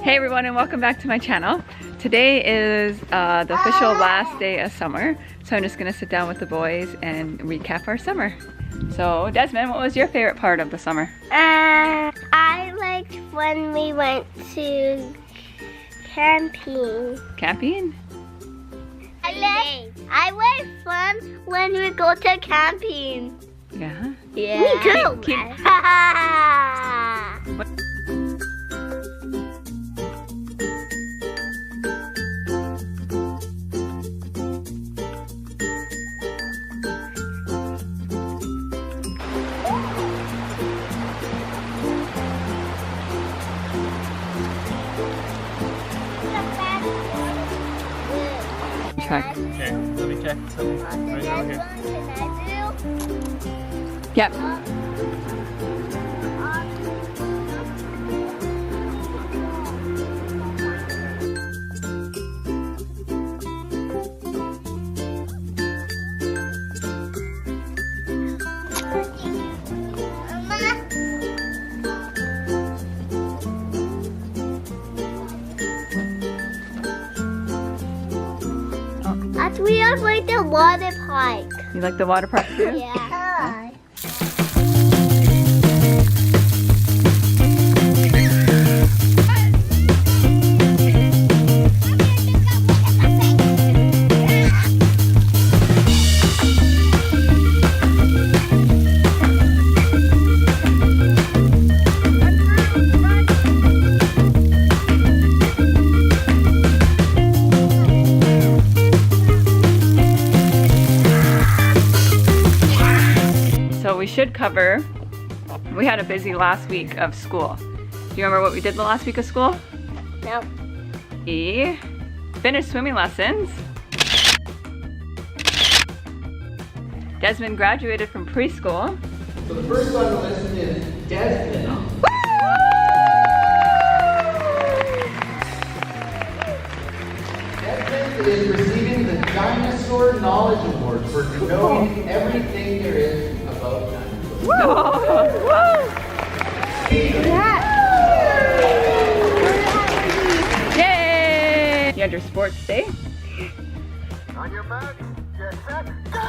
Hey everyone, and welcome back to my channel. Today is the official last day of summer, so I'm just gonna sit down with the boys and recap our summer. So Desmond, what was your favorite part of the summer? I liked when we went to camping. Camping? I like fun when we go to camping. Yeah. Yeah. Me too. Check. Okay, let me check something right over here. Yep. We are like the water park. You like the water park too? Yeah. We should cover, we had a busy last week of school. Do you remember what we did the last week of school? No. We finished swimming lessons. Desmond graduated from preschool. So the first one to listen is Desmond. Desmond is receiving the Dinosaur Knowledge Award for knowing everything there is about dinosaurs. Yay! You had your sports day? On your mark, get set, go!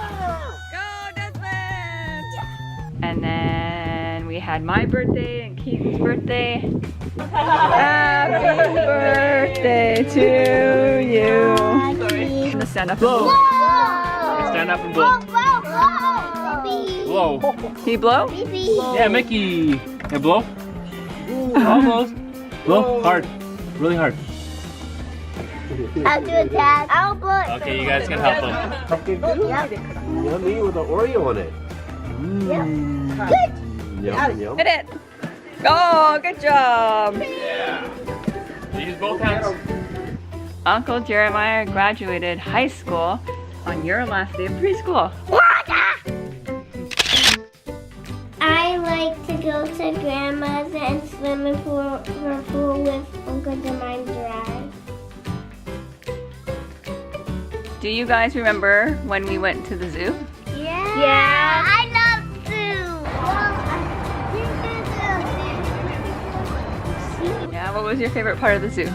Go, Desmond! And then we had my birthday and Keaton's birthday. Happy birthday to you. I'm gonna stand up and blow. Stand up and blow. Blow. Can you blow? Yeah, Mickey. Yeah, blow. Almost. Blow hard. Really hard. I'll do it, Dad. I'll blow it. Okay, you guys can help him. Yummy with an Oreo on it. Good. Yum, yum. Hit it. Oh, good job. Yeah. Use both hands. Uncle Jeremiah graduated high school on your last day of preschool. I like to go to Grandma's and swim in her pool with Uncle Jeremiah Drive. Do you guys remember when we went to the zoo? Yeah. I love zoo. Yeah, what was your favorite part of the zoo?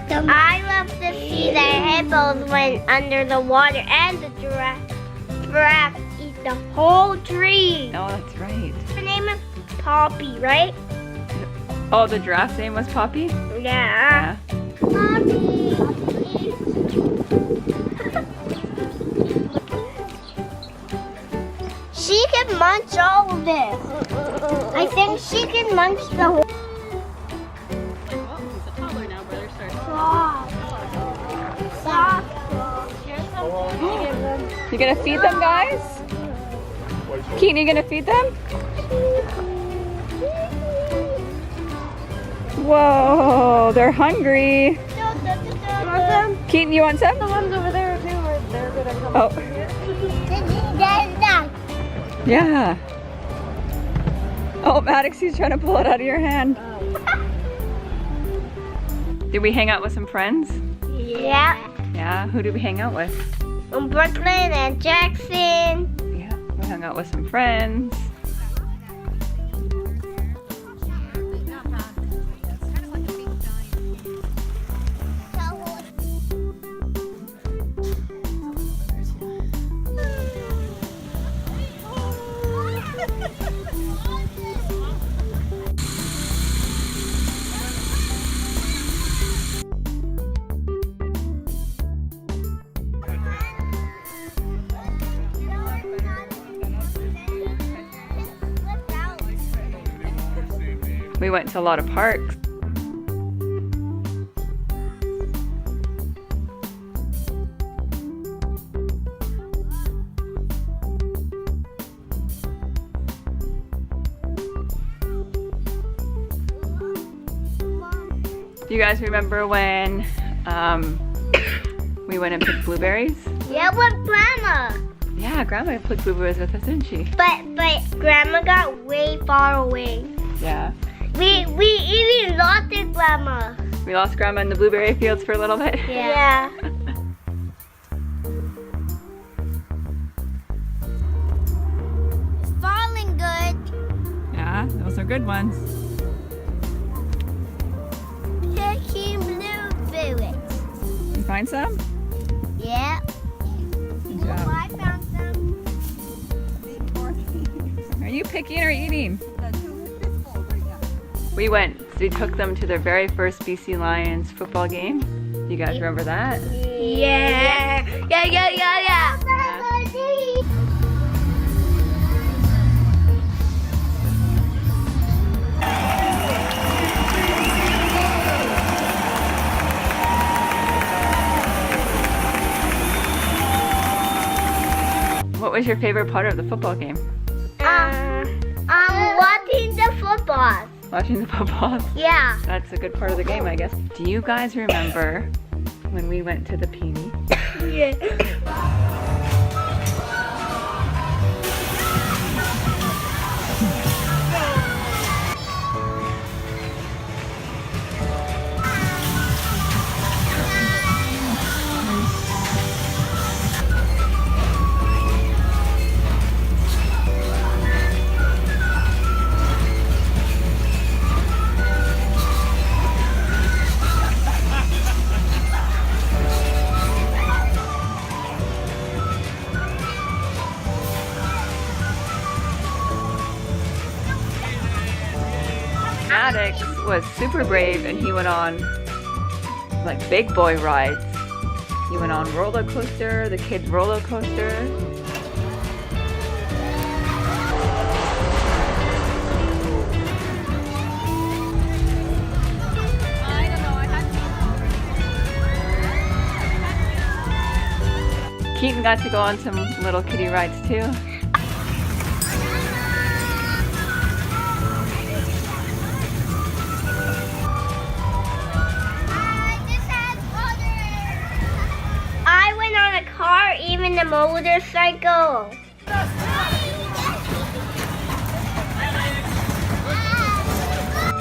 I love to see the hippos went under the water and the giraffe eat the whole tree. Oh, that's right. Her name is Poppy, right? Oh, the giraffe's name was Poppy? Yeah. Poppy. She can munch all of it. I think she can munch the whole. You gonna feed them, guys? Keaton, you gonna feed them? Whoa, they're hungry. Keaton, you want some? The ones over there too. They're gonna come. Oh. Yeah. Oh, Maddox, he's trying to pull it out of your hand. Did we hang out with some friends? Yeah. Yeah, who did we hang out with? Brooklyn and Jackson. Yeah, we hung out with some friends. We went to a lot of parks. Do you guys remember when we went and picked blueberries? Yeah, with Grandma. Yeah, Grandma picked blueberries with us, didn't she? But Grandma got way far away. Yeah. We even lost it, Grandma. We lost Grandma in the blueberry fields for a little bit. Yeah. It's falling good. Yeah, those are good ones. Picking blueberries. You find some? Yeah. Good job. I found some. Are you picking or eating? We took them to their very first BC Lions football game. You guys remember that? Yeah. Yeah. What was your favorite part of the football game? Watching the football. Watching the football? Yeah. That's a good part of the game, I guess. Do you guys remember when we went to the Peony? Yeah. Maddox was super brave and he went on like big boy rides. He went on roller coaster, the kids roller coaster. Keaton got to go on some little kiddie rides too. I went on a car, even a motorcycle.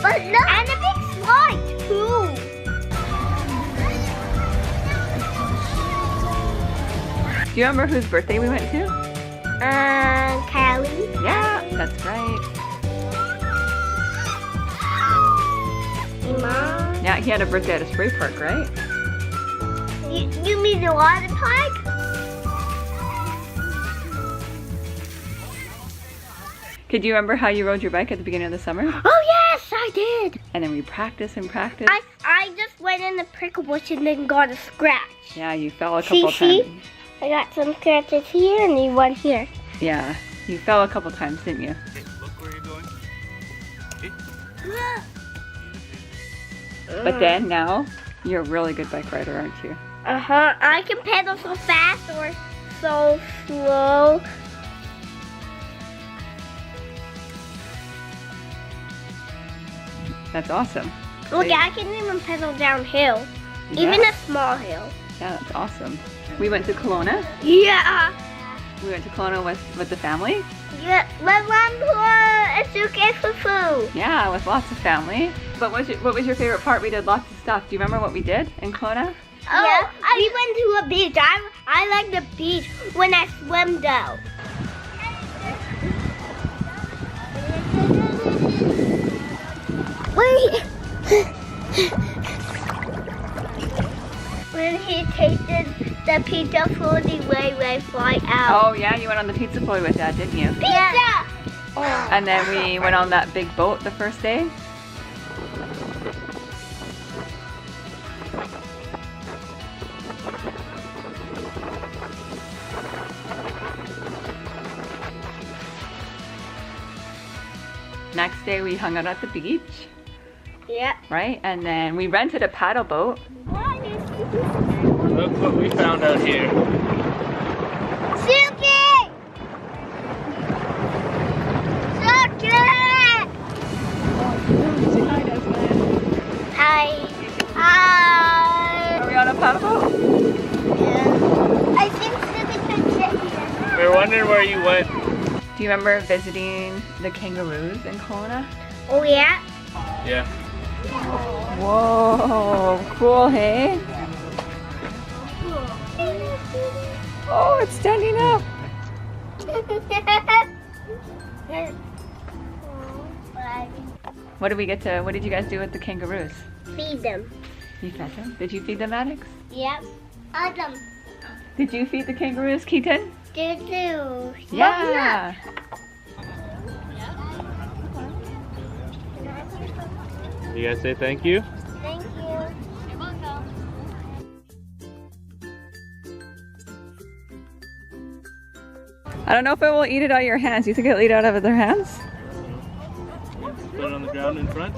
But look, and a big slide too. Do you remember whose birthday we went to? Callie. Yeah, that's right. Mom. Yeah, he had a birthday at a spray park, right? You mean the water park? Could you remember how you rode your bike at the beginning of the summer? Oh yes, I did. And then we practiced and practiced. I just went in the prickle bush and then got a scratch. Yeah, you fell a couple See? times. I got some scratches here and one here. Yeah, you fell a couple times, didn't you? Look where you're going. But then now, you're a really good bike rider, aren't you? Uh-huh. I can pedal so fast or so slow. That's awesome. Look, See? I can even pedal downhill. Yeah. Even a small hill. Yeah, that's awesome. We went to Kelowna. Yeah. We went to Kelowna with the family. Yeah. Let's run to a suitcase for food. Yeah, with lots of family. But what was your favorite part? We did lots of stuff. Do you remember what we did in Kelowna? Oh, yeah. We went to a beach. I like the beach when I swam out. Wait. When he tasted the pizza food, he way fly out. Oh yeah, you went on the pizza float with Dad, didn't you? Pizza! And then we went on that big boat the first day. Next day we hung out at the beach. Yep. right? And then we rented a paddle boat. Look what we found out here. Suki! Suki! Hi. Hi. Are we on a paddle boat? Yeah. I think Suki could sit here. We were wondering where you went. Do you remember visiting the kangaroos in Kelowna? Oh yeah? Yeah. Whoa, cool, hey? Oh, it's standing up. What did you guys do with the kangaroos? Feed them. You fed them? Did you feed them, Maddox? Yep. Adam. Did you feed the kangaroos, Keaton? Do. Yeah. You guys say thank you? Thank you. You're welcome. I don't know if it will eat it out of your hands. You think it'll eat it out of their hands? Put it on the ground in front.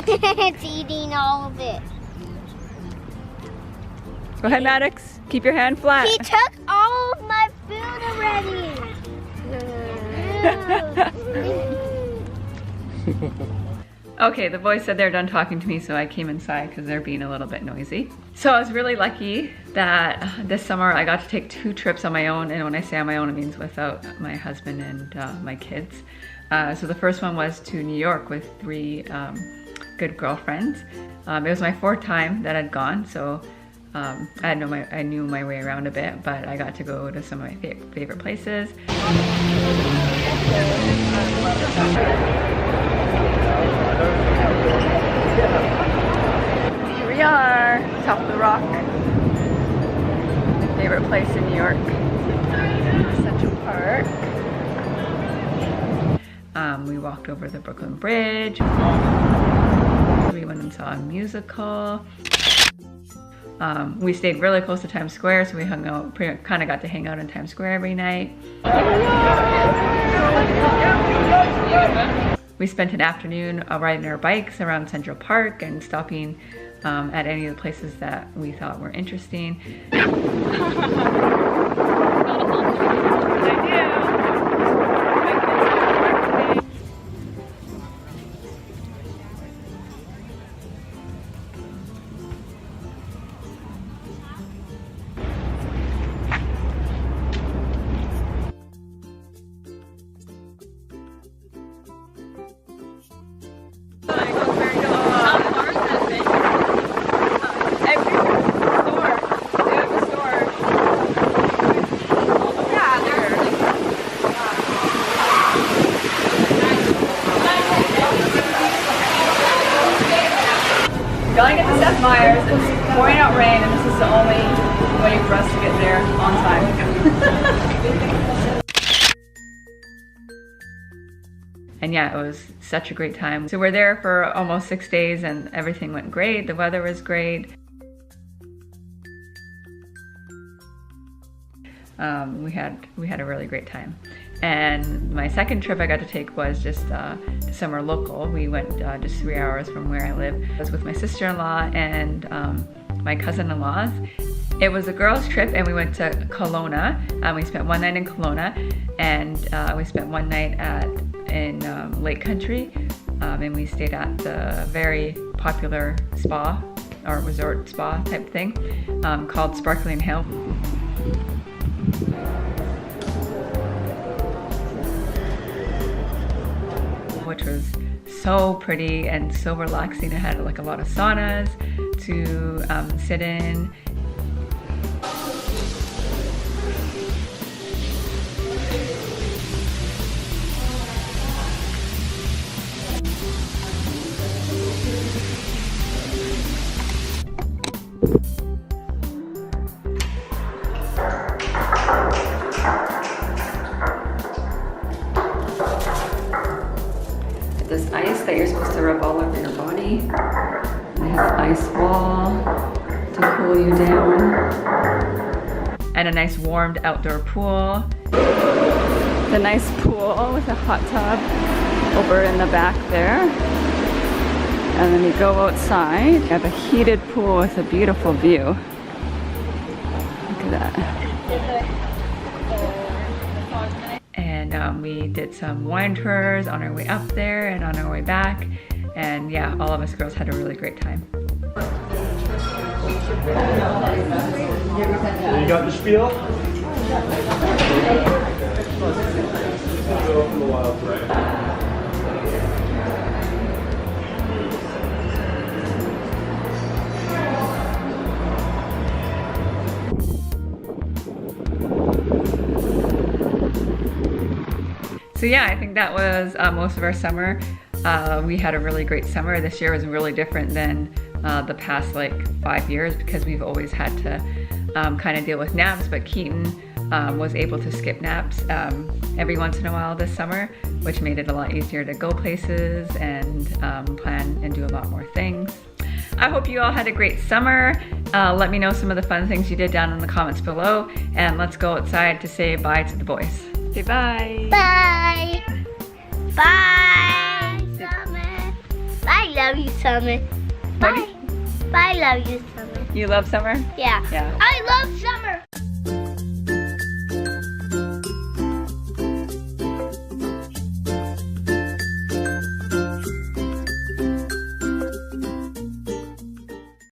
It's eating all of it. Go ahead, Maddox. Keep your hand flat. He took all of my food already. Okay, the boys said they're done talking to me, so I came inside because they're being a little bit noisy. So I was really lucky that this summer I got to take 2 trips on my own, and when I say on my own, it means without my husband and my kids. So the first one was to New York with 3 good girlfriends. It was my 4th time that I'd gone, so I knew my way around a bit, but I got to go to some of my favorite places. Here we are, top of the rock. My favorite place in New York, Central Park. We walked over the Brooklyn Bridge. We went and saw a musical. We stayed really close to Times Square, so we hung out, kind of got to hang out in Times Square every night. We spent an afternoon riding our bikes around Central Park and stopping at any of the places that we thought were interesting. Going into Seth Meyers, it's pouring out rain, and this is the only way for us to get there on time. And yeah, it was such a great time. So we're there for almost 6 days and everything went great. The weather was great. We had a really great time. And my second trip I got to take was just to somewhere local. We went just 3 hours from where I live. I was with my sister-in-law and my cousin-in-laws. It was a girls' trip, and we went to Kelowna. We spent 1 night in Kelowna, and we spent 1 night in Lake Country, and we stayed at the very popular spa or resort spa type thing called Sparkling Hill. Which was so pretty and so relaxing. It had like a lot of saunas to sit in. This ice that you're supposed to rub all over your body. They have an ice wall to cool you down. And a nice warmed outdoor pool. The nice pool with a hot tub over in the back there. And then you go outside. You have a heated pool with a beautiful view. Look at that. And we did some wine tours on our way up there and on our way back. And yeah, all of us girls had a really great time. You got the spiel? So yeah, I think that was most of our summer. We had a really great summer. This year was really different than the past like 5 years because we've always had to kind of deal with naps, but Keaton was able to skip naps every once in a while this summer, which made it a lot easier to go places and plan and do a lot more things. I hope you all had a great summer. Let me know some of the fun things you did down in the comments below, and let's go outside to say bye to the boys. Say bye. Bye. Bye, Summer. I love you, Summer. Bye. Bye, love you, Summer. You love summer? Yeah. Yeah. I love summer.